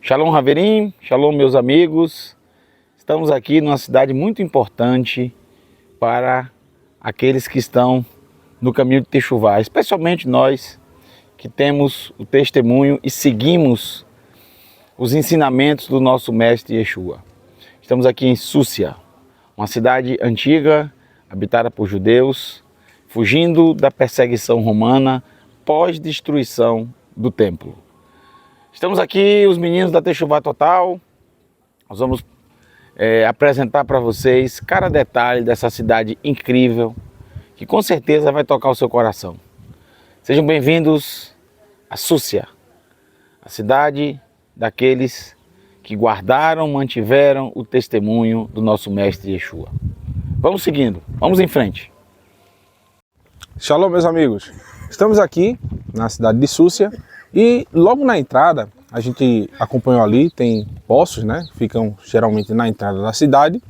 Shalom Haverim, Shalom meus amigos. Estamos aqui numa cidade muito importante para aqueles que estão no caminho de Techuvá, especialmente nós que temos o testemunho e seguimos os ensinamentos do nosso mestre Yeshua. Estamos aqui em Súcia, uma cidade antiga, habitada por judeus, fugindo da perseguição romana pós-destruição do templo. Estamos aqui, os meninos da Techuvá Total. Nós vamos apresentar para vocês cada detalhe dessa cidade incrível, que com certeza vai tocar o seu coração. Sejam bem-vindos a Súcia, a cidade daqueles que guardaram, mantiveram o testemunho do nosso mestre Yeshua. Vamos seguindo, vamos em frente. Shalom, meus amigos. Estamos aqui na cidade de Súcia e logo na entrada, a gente acompanhou ali, tem poços, né? Ficam geralmente na entrada da cidade.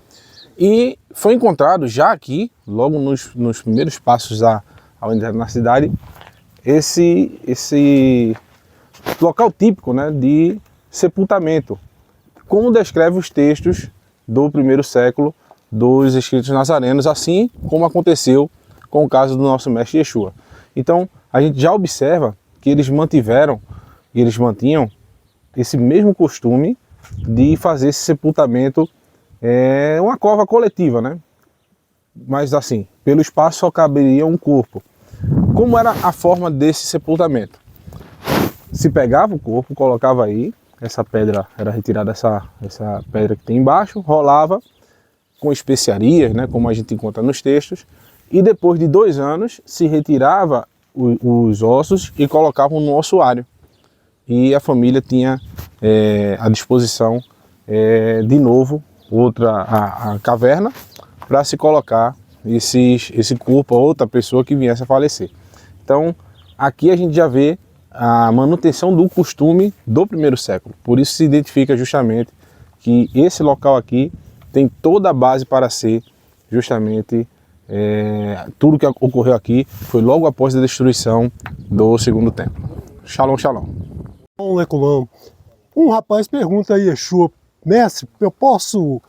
E foi encontrado já aqui, logo nos primeiros passos ao entrar na cidade, esse local típico, né, de sepultamento, como descreve os textos do primeiro século dos escritos nazarenos, assim como aconteceu com o caso do nosso mestre Yeshua. Então, a gente já observa que eles mantinham esse mesmo costume de fazer esse sepultamento, uma cova coletiva, né? Mas assim, pelo espaço só caberia um corpo. Como era a forma desse sepultamento? Se pegava o corpo, colocava aí, essa pedra, era retirada essa pedra que tem embaixo, rolava com especiarias, né, como a gente encontra nos textos, e depois de 2 anos se retirava os ossos e colocavam no ossuário. E a família tinha à disposição de novo a caverna para se colocar esse corpo a outra pessoa que viesse a falecer. Então aqui a gente já vê a manutenção do costume do primeiro século. Por isso se identifica justamente que esse local aqui tem toda a base para ser justamente tudo que ocorreu aqui foi logo após a destruição do segundo templo. Shalom, shalom. Um rapaz pergunta a Yeshua: mestre, eu posso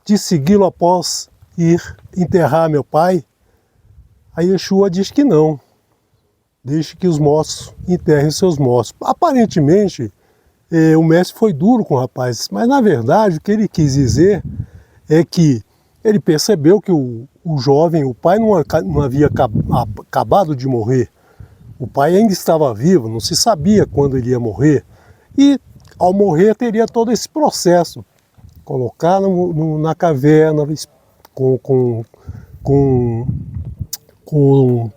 te segui-lo após ir enterrar meu pai? A Yeshua diz que não, deixe que os mortos enterrem seus mortos. Aparentemente, o mestre foi duro com o rapaz, mas na verdade o que ele quis dizer é que ele percebeu que o jovem, o pai não havia acabado de morrer. O pai ainda estava vivo, não se sabia quando ele ia morrer. E ao morrer teria todo esse processo. Colocar na caverna com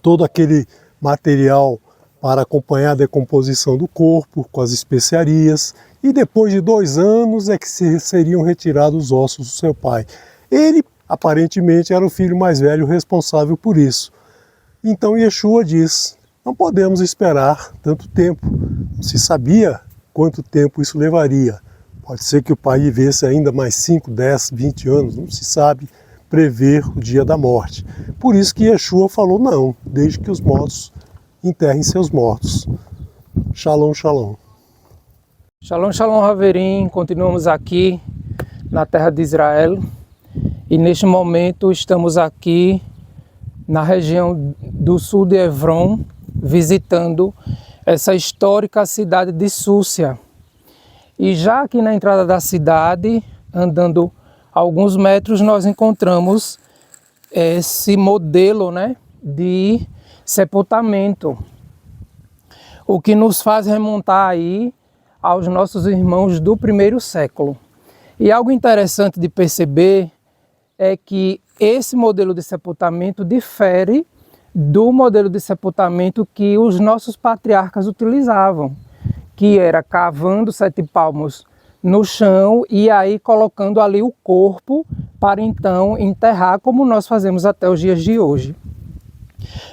todo aquele material para acompanhar a decomposição do corpo, com as especiarias. E depois de 2 anos é que seriam retirados os ossos do seu pai. Ele, aparentemente, era o filho mais velho responsável por isso. Então Yeshua diz: não podemos esperar tanto tempo. Não se sabia quanto tempo isso levaria. Pode ser que o pai vivesse ainda mais 5, 10, 20 anos, não se sabe prever o dia da morte. Por isso que Yeshua falou não, desde que os mortos enterrem seus mortos. Shalom, shalom. Shalom, shalom, Haverim. Continuamos aqui na terra de Israel e neste momento estamos aqui na região do sul de Hebron, visitando essa histórica cidade de Súcia. E já aqui na entrada da cidade, andando alguns metros, nós encontramos esse modelo, né, de sepultamento, o que nos faz remontar aí aos nossos irmãos do primeiro século. E algo interessante de perceber é que esse modelo de sepultamento difere do modelo de sepultamento que os nossos patriarcas utilizavam, que era cavando 7 palmos no chão e aí colocando ali o corpo para então enterrar, como nós fazemos até os dias de hoje.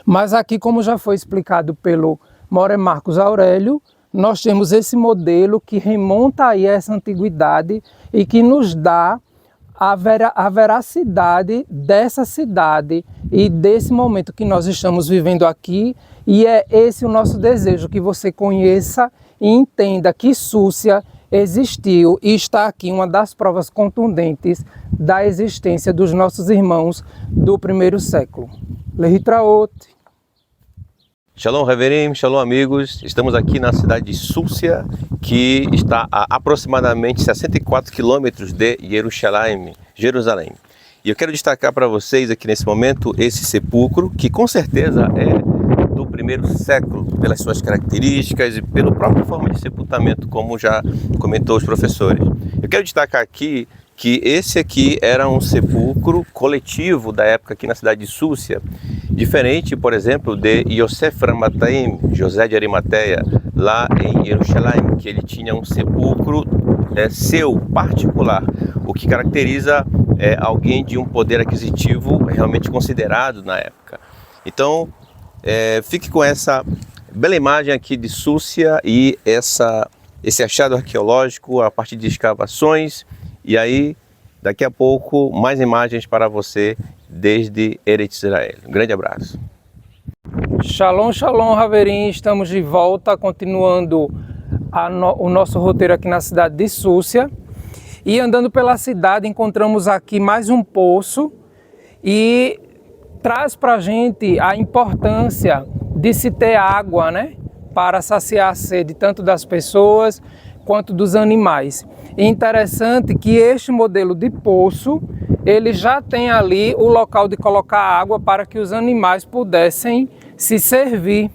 Mas aqui, como já foi explicado pelo More Marcos Aurélio, nós temos esse modelo que remonta aí a essa antiguidade e que nos dá a veracidade dessa cidade e desse momento que nós estamos vivendo aqui, e é esse o nosso desejo, que você conheça e entenda que Súcia existiu e está aqui uma das provas contundentes da existência dos nossos irmãos do primeiro século. Lehitraot. Shalom, Haverim, shalom, amigos. Estamos aqui na cidade de Súcia, que está a aproximadamente 64 quilômetros de Jerusalém. E eu quero destacar para vocês aqui nesse momento esse sepulcro, que com certeza é do primeiro século, pelas suas características e pela própria forma de sepultamento, como já comentou os professores. Eu quero destacar aqui que esse aqui era um sepulcro coletivo da época aqui na cidade de Súcia, diferente, por exemplo, de Yosef Ramataim, José de Arimateia, lá em Jerusalém, que ele tinha um sepulcro seu, particular, o que caracteriza alguém de um poder aquisitivo realmente considerado na época. Então, fique com essa bela imagem aqui de Súcia e esse achado arqueológico a partir de escavações. E aí, daqui a pouco, mais imagens para você desde Eretz Israel. Um grande abraço. Shalom, shalom, Haverim. Estamos de volta, continuando o nosso roteiro aqui na cidade de Súcia. E andando pela cidade, encontramos aqui mais um poço e traz para a gente a importância de se ter água, né, para saciar a sede tanto das pessoas quanto dos animais. E interessante que este modelo de poço, ele já tem ali o local de colocar água para que os animais pudessem se servir.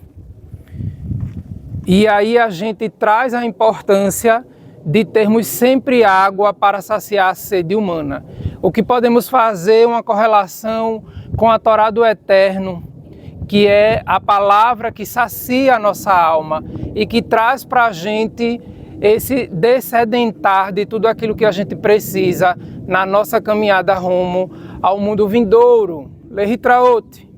E aí a gente traz a importância de termos sempre água para saciar a sede humana. O que podemos fazer uma correlação com a Torá do Eterno, que é a palavra que sacia a nossa alma e que traz para a gente esse dessedentar de tudo aquilo que a gente precisa na nossa caminhada rumo ao mundo vindouro. Lehitraot.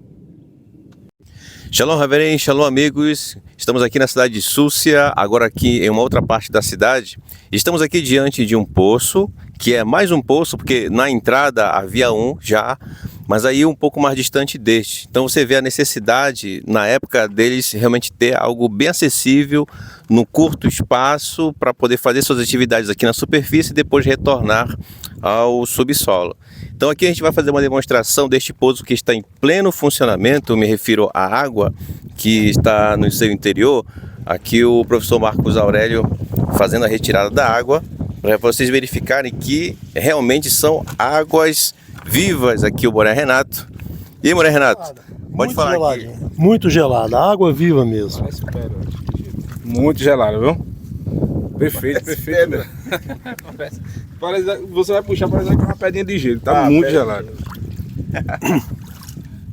Shalom, Haverim, shalom, amigos. Estamos aqui na cidade de Súcia, agora aqui em uma outra parte da cidade. Estamos aqui diante de um poço, que é mais um poço, porque na entrada havia um já, mas aí um pouco mais distante deste. Então você vê a necessidade, na época deles, realmente ter algo bem acessível, no curto espaço, para poder fazer suas atividades aqui na superfície e depois retornar ao subsolo. Então aqui a gente vai fazer uma demonstração deste poço que está em pleno funcionamento, me refiro à água que está no seu interior. Aqui o professor Marcos Aurélio fazendo a retirada da água, para vocês verificarem que realmente são águas vivas. Aqui o Moré Renato. E aí, Moré Renato? Pode falar aqui. Muito gelada, água viva mesmo. Muito gelado, viu? Perfeito, perfeito. Você vai puxar, parece que é uma pedrinha de gelo. Tá muito gelado.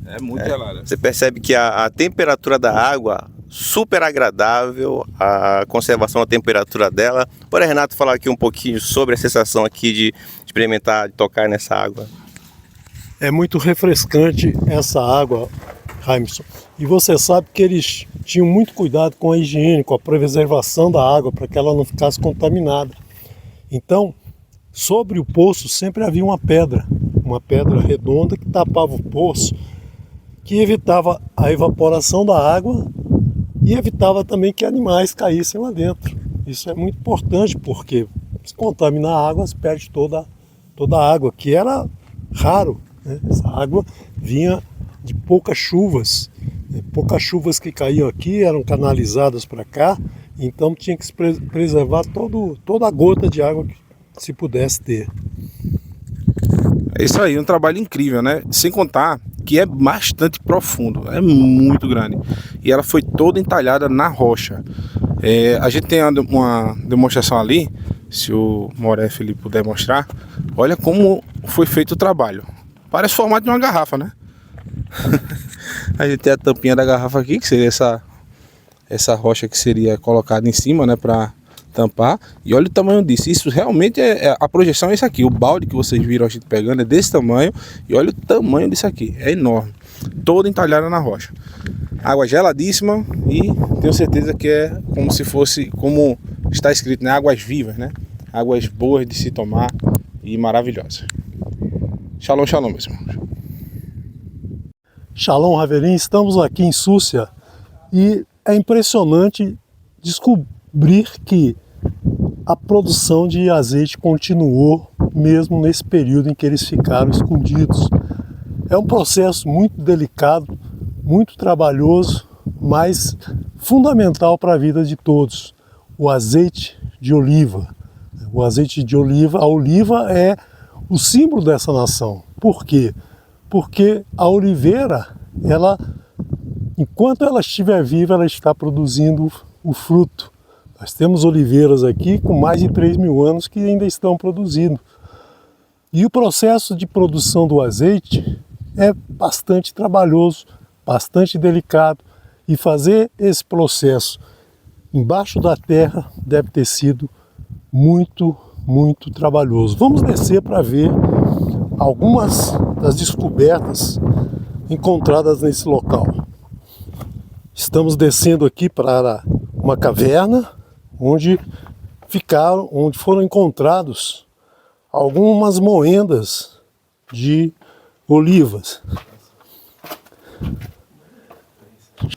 É muito gelado. Você percebe que a temperatura da água super agradável, a conservação da temperatura dela. Bora, Renato, falar aqui um pouquinho sobre a sensação aqui de experimentar, de tocar nessa água. É muito refrescante essa água, Raimson. E você sabe que eles tinham muito cuidado com a higiene, com a preservação da água, para que ela não ficasse contaminada. Então, sobre o poço sempre havia uma pedra redonda que tapava o poço, que evitava a evaporação da água e evitava também que animais caíssem lá dentro. Isso é muito importante, porque se contaminar a água, se perde toda a água, que era raro, né? Essa água vinha de poucas chuvas que caíam aqui, eram canalizadas para cá, então tinha que se preservar toda a gota de água que se pudesse ter. É isso aí, um trabalho incrível, né? Sem contar que é bastante profundo, é muito grande. E ela foi toda entalhada na rocha. A gente tem uma demonstração ali, se o Moré Felipe puder mostrar. Olha como foi feito o trabalho. Parece o formato de uma garrafa, né? A gente tem a tampinha da garrafa aqui, que seria essa rocha que seria colocada em cima, né, para tampar. E olha o tamanho disso. Isso realmente a projeção é isso aqui. O balde que vocês viram a gente pegando é desse tamanho. E olha o tamanho disso aqui. É enorme. Toda entalhada na rocha. Água geladíssima e tenho certeza que é como se fosse, como está escrito, né, águas vivas, né? Águas boas de se tomar e maravilhosas. Shalom, shalom, meus irmãos. Shalom, Haverim, estamos aqui em Súcia e é impressionante descobrir que a produção de azeite continuou mesmo nesse período em que eles ficaram escondidos. É um processo muito delicado, muito trabalhoso, mas fundamental para a vida de todos. O azeite de oliva. O azeite de oliva, a oliva é o símbolo dessa nação. Por quê? Porque a oliveira, enquanto ela estiver viva, ela está produzindo o fruto. Nós temos oliveiras aqui com mais de 3.000 anos que ainda estão produzindo. E o processo de produção do azeite é bastante trabalhoso, bastante delicado. E fazer esse processo embaixo da terra deve ter sido muito, muito trabalhoso. Vamos descer para ver algumas das descobertas encontradas nesse local. Estamos descendo aqui para uma caverna onde foram encontrados algumas moendas de olivas.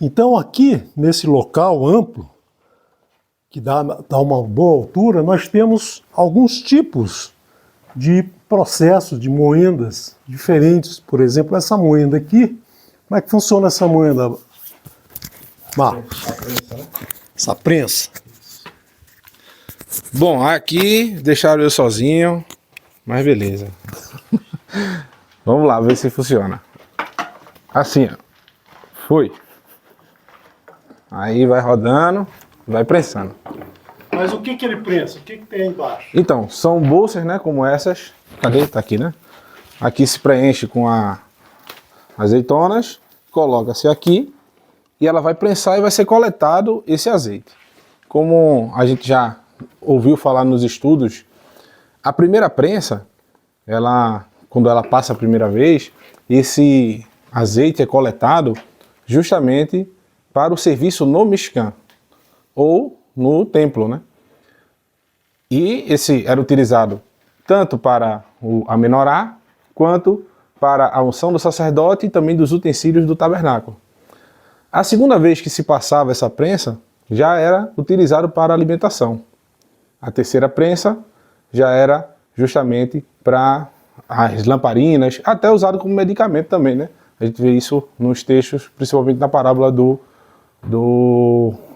Então aqui, nesse local amplo, que dá uma boa altura, nós temos alguns tipos de processos, de moendas diferentes. Por exemplo, essa moenda aqui. Como é que funciona essa moenda, Marcos? Essa prensa. Bom, aqui deixaram eu sozinho, mas beleza. Vamos lá, ver se funciona. Assim, ó. Foi. Aí vai rodando, vai prensando. Mas o que ele prensa? O que tem aí embaixo? Então, são bolsas, né, como essas. Cadê? Tá aqui, né? Aqui se preenche com azeitonas, coloca-se aqui e ela vai prensar e vai ser coletado esse azeite. Como a gente já ouviu falar nos estudos, a primeira prensa, quando ela passa a primeira vez, esse azeite é coletado justamente para o serviço no Mishkan, ou no templo, né? E esse era utilizado tanto para a menorá, quanto para a unção do sacerdote e também dos utensílios do tabernáculo. A segunda vez que se passava essa prensa, já era utilizado para alimentação. A terceira prensa já era justamente para as lamparinas, até usado como medicamento também, né? A gente vê isso nos textos, principalmente na parábola do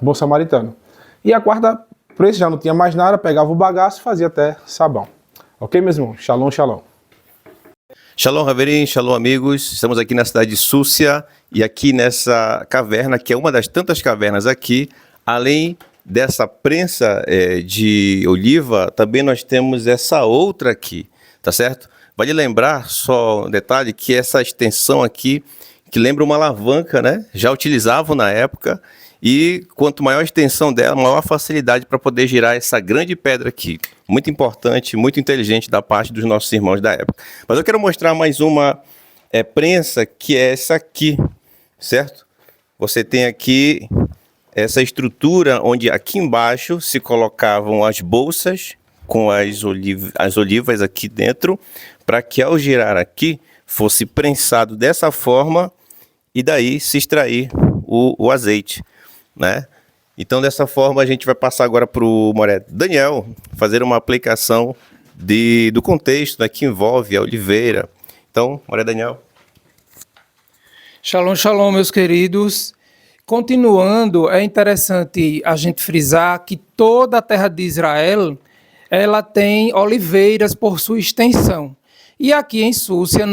bom samaritano. E a quarta prensa já não tinha mais nada, pegava o bagaço e fazia até sabão. Ok, meus irmãos? Shalom, shalom. Shalom, Haverim, shalom, amigos. Estamos aqui na cidade de Súcia e aqui nessa caverna, que é uma das tantas cavernas aqui, além dessa prensa de oliva, também nós temos essa outra aqui, tá certo? Vale lembrar, só um detalhe, que essa extensão aqui, que lembra uma alavanca, né? Já utilizavam na época, e quanto maior a extensão dela, maior a facilidade para poder girar essa grande pedra aqui. Muito importante, muito inteligente da parte dos nossos irmãos da época. Mas eu quero mostrar mais uma prensa, que é essa aqui, certo? Você tem aqui essa estrutura onde aqui embaixo se colocavam as bolsas com as olivas aqui dentro, para que ao girar aqui fosse prensado dessa forma e daí se extrair o azeite, né? Então dessa forma a gente vai passar agora para o Moré Daniel fazer uma aplicação do contexto, né, que envolve a oliveira. Então, Moré Daniel. Shalom, shalom, meus queridos. Continuando, é interessante a gente frisar que toda a terra de Israel, ela tem oliveiras por sua extensão. E aqui em Súcia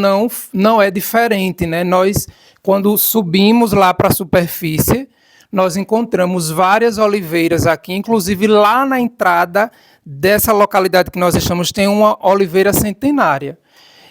não é diferente, né? Nós, quando subimos lá para a superfície, nós encontramos várias oliveiras aqui, inclusive lá na entrada dessa localidade que nós estamos, tem uma oliveira centenária.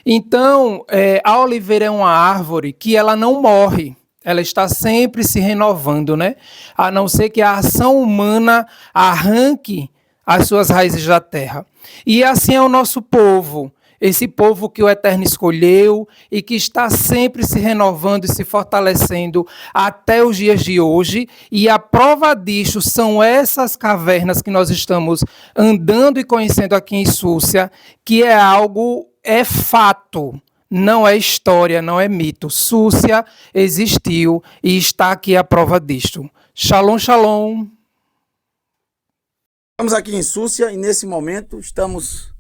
Então, a oliveira é uma árvore que ela não morre. Ela está sempre se renovando, né? A não ser que a ação humana arranque as suas raízes da terra. E assim é o nosso povo. Esse povo que o Eterno escolheu e que está sempre se renovando e se fortalecendo até os dias de hoje. E a prova disso são essas cavernas que nós estamos andando e conhecendo aqui em Súcia, que é fato. Não é história, não é mito. Súcia existiu e está aqui a prova disto. Shalom, shalom. Estamos aqui em Súcia e nesse momento estamos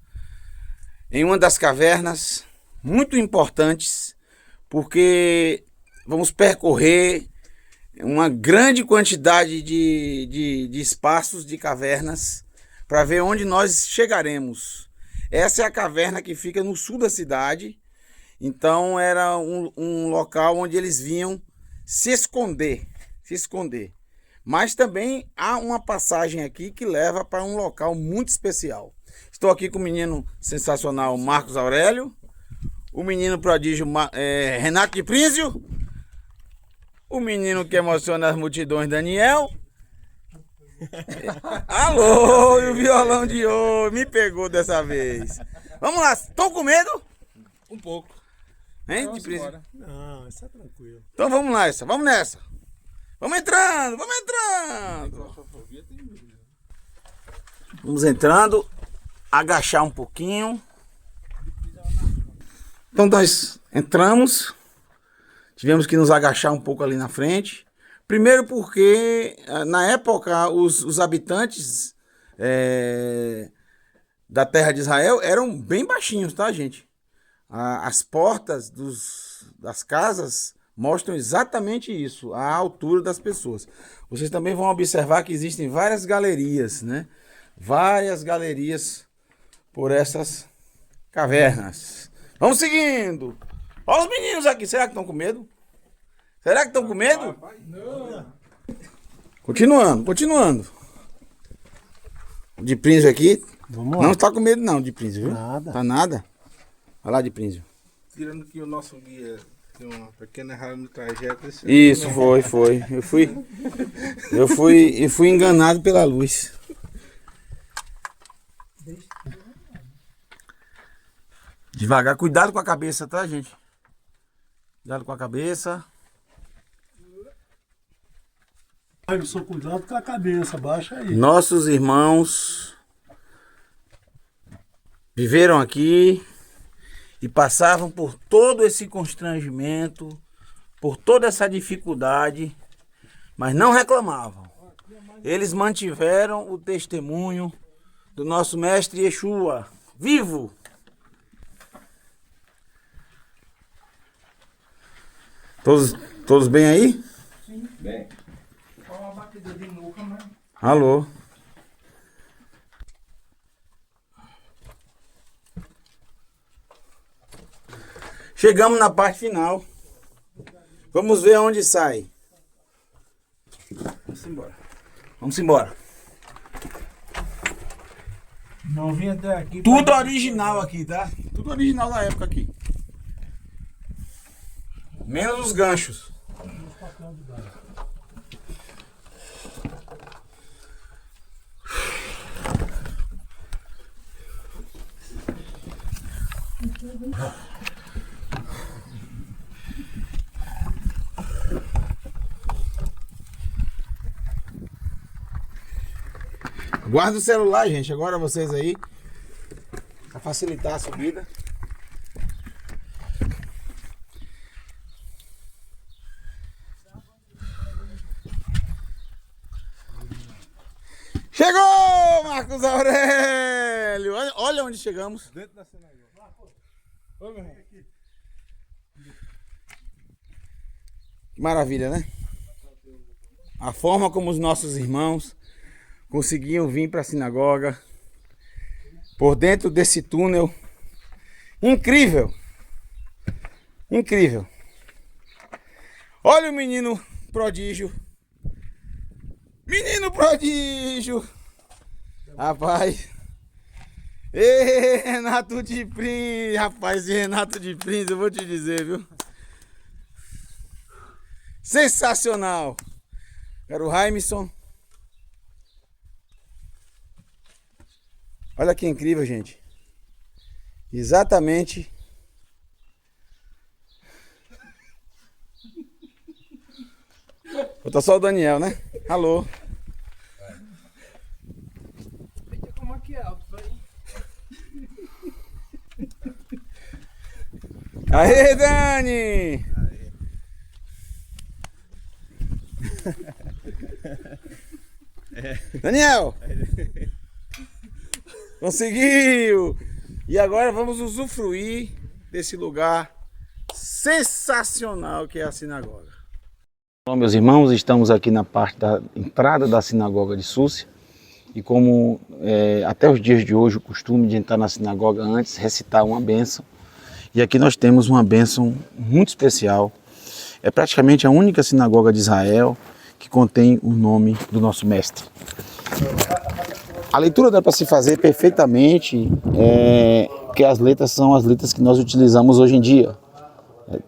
em uma das cavernas muito importantes, porque vamos percorrer uma grande quantidade de espaços de cavernas para ver onde nós chegaremos. Essa é a caverna que fica no sul da cidade, então era um local onde eles vinham se esconder. Mas também há uma passagem aqui que leva para um local muito especial. Estou aqui com o menino sensacional Marcos Aurélio, o menino prodígio Renato de Prínsio, o menino que emociona as multidões Daniel. Alô, e o violão de ouro me pegou dessa vez. Vamos lá, estão com medo? Um pouco. Hein, de Prínsio? Não, isso é tranquilo. Então vamos nessa. Vamos entrando. Vamos entrando, agachar um pouquinho. Então nós entramos, tivemos que nos agachar um pouco ali na frente. Primeiro porque na época os habitantes da terra de Israel eram bem baixinhos, tá, gente? As portas das casas mostram exatamente isso, a altura das pessoas. Vocês também vão observar que existem várias galerias, né? Várias galerias por essas cavernas. Vamos seguindo. Olha os meninos aqui, será que estão com medo? Não. Continuando. O de Prínsio aqui. Vamos lá. Não está com medo não, de Prínsio, viu? Nada. Tá nada. Olha lá de Prínsio. Tirando que o nosso guia tem uma pequena errada no trajeto. Isso, foi. Eu fui enganado pela luz. Devagar, cuidado com a cabeça, tá, gente? Cuidado com a cabeça. Eu sou cuidado com a cabeça, baixa aí. Nossos irmãos viveram aqui e passavam por todo esse constrangimento, por toda essa dificuldade, mas não reclamavam. Eles mantiveram o testemunho do nosso mestre Yeshua, vivo. Todos bem aí? Sim, bem. Só uma batida de nuca, mas... Alô? Chegamos na parte final. Vamos ver onde sai. Vamos embora. Não vim até aqui. Tudo original aqui, tá? Tudo original da época aqui. Menos os ganchos. Guarda o celular, gente. Agora vocês aí. Pra facilitar a subida. Chegou, Marcos Aurélio! Olha onde chegamos. Dentro da sinagoga. Oi, meu irmão. Que maravilha, né? A forma como os nossos irmãos conseguiam vir para a sinagoga por dentro desse túnel. Incrível! Incrível! Olha o menino prodígio. Menino prodígio! Rapaz! Ei, Renato de Prínsio! Rapaz, Renato de Prínsio, eu vou te dizer, viu? Sensacional! Era o Raimson. Olha que incrível, gente. Exatamente. Falta só o Daniel, né? Alô. Como é que é alto, vai? Aê, Dani! Daniel! Conseguiu! E agora vamos usufruir desse lugar sensacional que é a sinagoga. Olá, meus irmãos, estamos aqui na parte da entrada da sinagoga de Súcia. E como até os dias de hoje o costume de entrar na sinagoga antes, recitar uma bênção. E aqui nós temos uma bênção muito especial. É praticamente a única sinagoga de Israel que contém o nome do nosso mestre. A leitura dá para se fazer perfeitamente, porque as letras são as letras que nós utilizamos hoje em dia.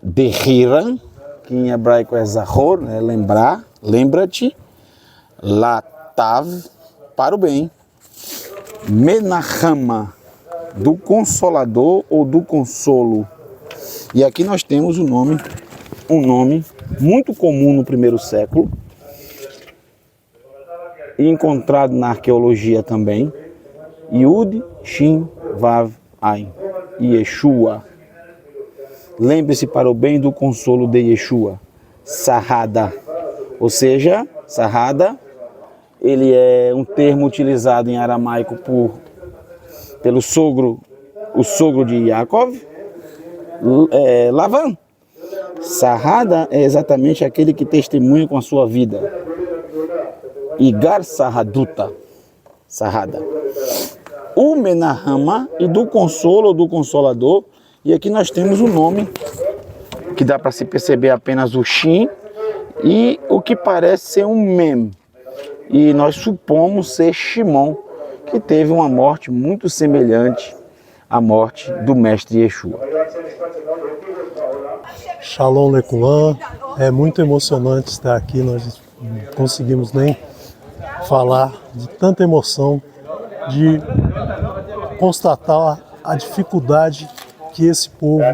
Dehira, que em hebraico é Zahor, né? Lembrar, lembra-te. Latav, para o bem. Menachama, do consolador ou do consolo. E aqui nós temos um nome muito comum no primeiro século, e encontrado na arqueologia também, Yud Shin Vav Ain, Yeshua. Lembre-se para o bem do consolo de Yeshua, Sarrada. Ou seja, Sarrada, ele é um termo utilizado em aramaico pelo sogro, o sogro de Yaakov, Lavan. Sarrada é exatamente aquele que testemunha com a sua vida. Igar Sarraduta, Sarrada. O Menahama e do consolo ou do consolador. E aqui nós temos um nome que dá para se perceber apenas o Shin e o que parece ser um Mem. E nós supomos ser Shimon, que teve uma morte muito semelhante à morte do mestre Yeshua. Shalom Lekulam, é muito emocionante estar aqui, nós não conseguimos nem falar de tanta emoção, de constatar a dificuldade que esse povo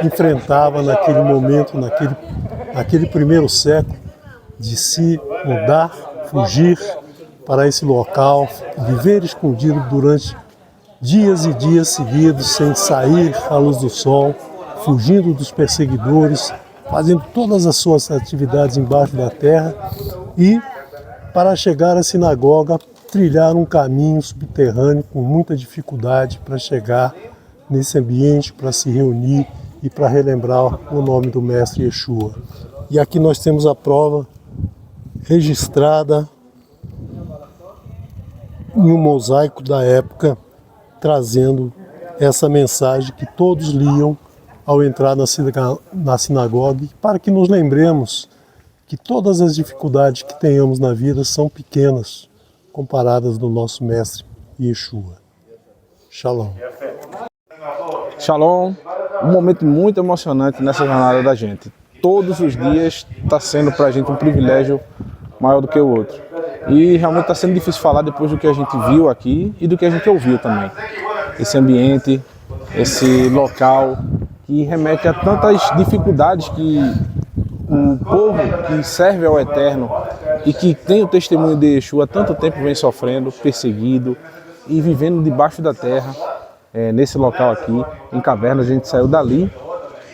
enfrentava naquele momento, naquele primeiro século, de se mudar, fugir para esse local, viver escondido durante dias e dias seguidos, sem sair à luz do sol, fugindo dos perseguidores, fazendo todas as suas atividades embaixo da terra e, para chegar à sinagoga, trilhar um caminho subterrâneo com muita dificuldade para chegar nesse ambiente, para se reunir e para relembrar o nome do mestre Yeshua. E aqui nós temos a prova registrada em um mosaico da época, trazendo essa mensagem que todos liam ao entrar na sinagoga, para que nos lembremos que todas as dificuldades que tenhamos na vida são pequenas, comparadas do nosso mestre Yeshua. Shalom. Shalom, um momento muito emocionante nessa jornada da gente. Todos os dias está sendo para a gente um privilégio maior do que o outro. E realmente está sendo difícil falar depois do que a gente viu aqui e do que a gente ouviu também. Esse ambiente, esse local que remete a tantas dificuldades que o povo que serve ao Eterno e que tem o testemunho de Yeshua há tanto tempo vem sofrendo, perseguido e vivendo debaixo da terra. Nesse local aqui, em cavernas, a gente saiu dali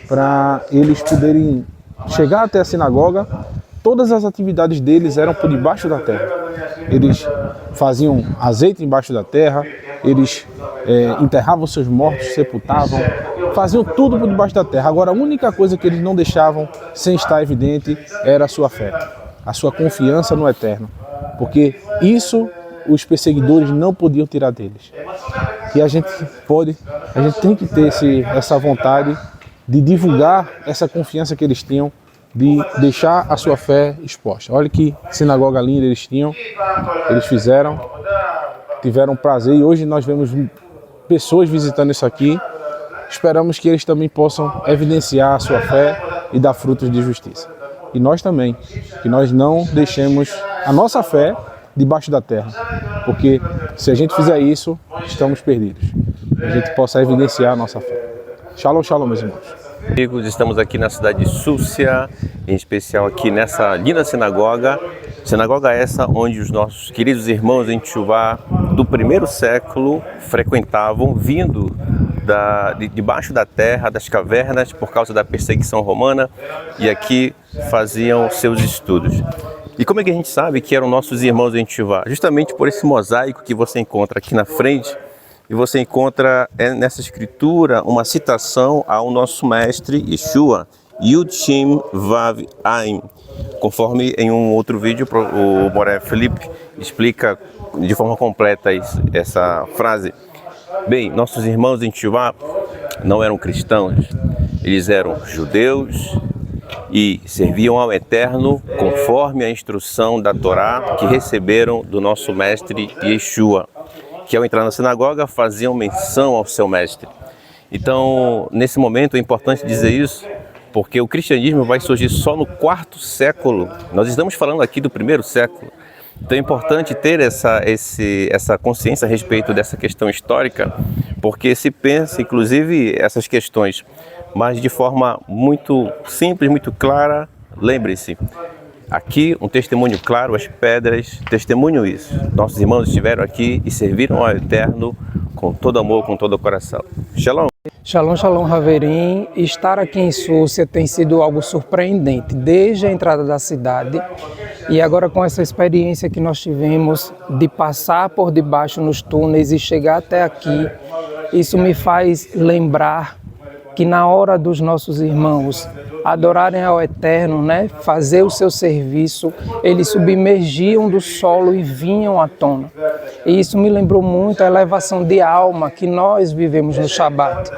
para eles poderem chegar até a sinagoga. Todas as atividades deles eram por debaixo da terra. Eles faziam azeite embaixo da terra, eles enterravam seus mortos, sepultavam, faziam tudo por debaixo da terra. Agora, a única coisa que eles não deixavam sem estar evidente era a sua fé, a sua confiança no Eterno, porque isso os perseguidores não podiam tirar deles. E a gente tem que ter essa vontade de divulgar essa confiança que eles tinham, de deixar a sua fé exposta. Olha que sinagoga linda eles tinham, eles fizeram, tiveram prazer e hoje nós vemos pessoas visitando isso aqui. Esperamos que eles também possam evidenciar a sua fé e dar frutos de justiça. E nós também, que nós não deixemos a nossa fé debaixo da terra, porque se a gente fizer isso, estamos perdidos. A gente possa evidenciar a nossa fé. Shalom, shalom, meus irmãos. Amigos, estamos aqui na cidade de Súcia, em especial aqui nessa linda sinagoga. Sinagoga essa onde os nossos queridos irmãos em Teshuvá do primeiro século frequentavam, vindo debaixo da terra, das cavernas, por causa da perseguição romana, e aqui faziam seus estudos. E como é que a gente sabe que eram nossos irmãos em Teshuvá? Justamente por esse mosaico que você encontra aqui na frente, e você encontra nessa escritura uma citação ao nosso mestre Yeshua, Yud Shem Vav Aim. Conforme em um outro vídeo o Moré Felipe explica de forma completa essa frase. Bem, nossos irmãos em Teshuvá não eram cristãos, eles eram judeus e serviam ao Eterno conforme a instrução da Torá que receberam do nosso mestre Yeshua, que ao entrar na sinagoga faziam menção ao seu mestre. Então, nesse momento é importante dizer isso, porque o cristianismo vai surgir só no 4º século. Nós estamos falando aqui do 1º século. Então é importante ter essa consciência a respeito dessa questão histórica, porque se pensa, inclusive, essas questões, mas de forma muito simples, muito clara. Lembre-se, aqui um testemunho claro, as pedras testemunham isso. Nossos irmãos estiveram aqui e serviram ao Eterno com todo amor, com todo o coração. Shalom! Shalom, shalom, Haverim. Estar aqui em Súcia tem sido algo surpreendente desde a entrada da cidade e agora com essa experiência que nós tivemos de passar por debaixo nos túneis e chegar até aqui, isso me faz lembrar que na hora dos nossos irmãos adorarem ao Eterno, né, fazer o seu serviço, eles submergiam do solo e vinham à tona. E isso me lembrou muito a elevação de alma que nós vivemos no Shabat.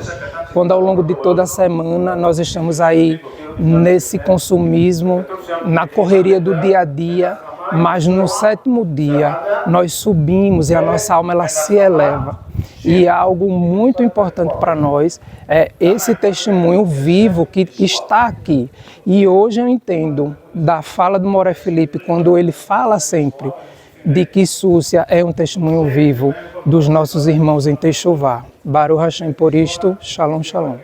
Quando ao longo de toda a semana nós estamos aí nesse consumismo, na correria do dia a dia, mas no 7º dia nós subimos e a nossa alma ela se eleva. E algo muito importante para nós é esse testemunho vivo que está aqui. E hoje eu entendo da fala do Moré Felipe, quando ele fala sempre de que Súcia é um testemunho vivo dos nossos irmãos em Techuvá. Baruch Hashem por isto, Shalom, Shalom.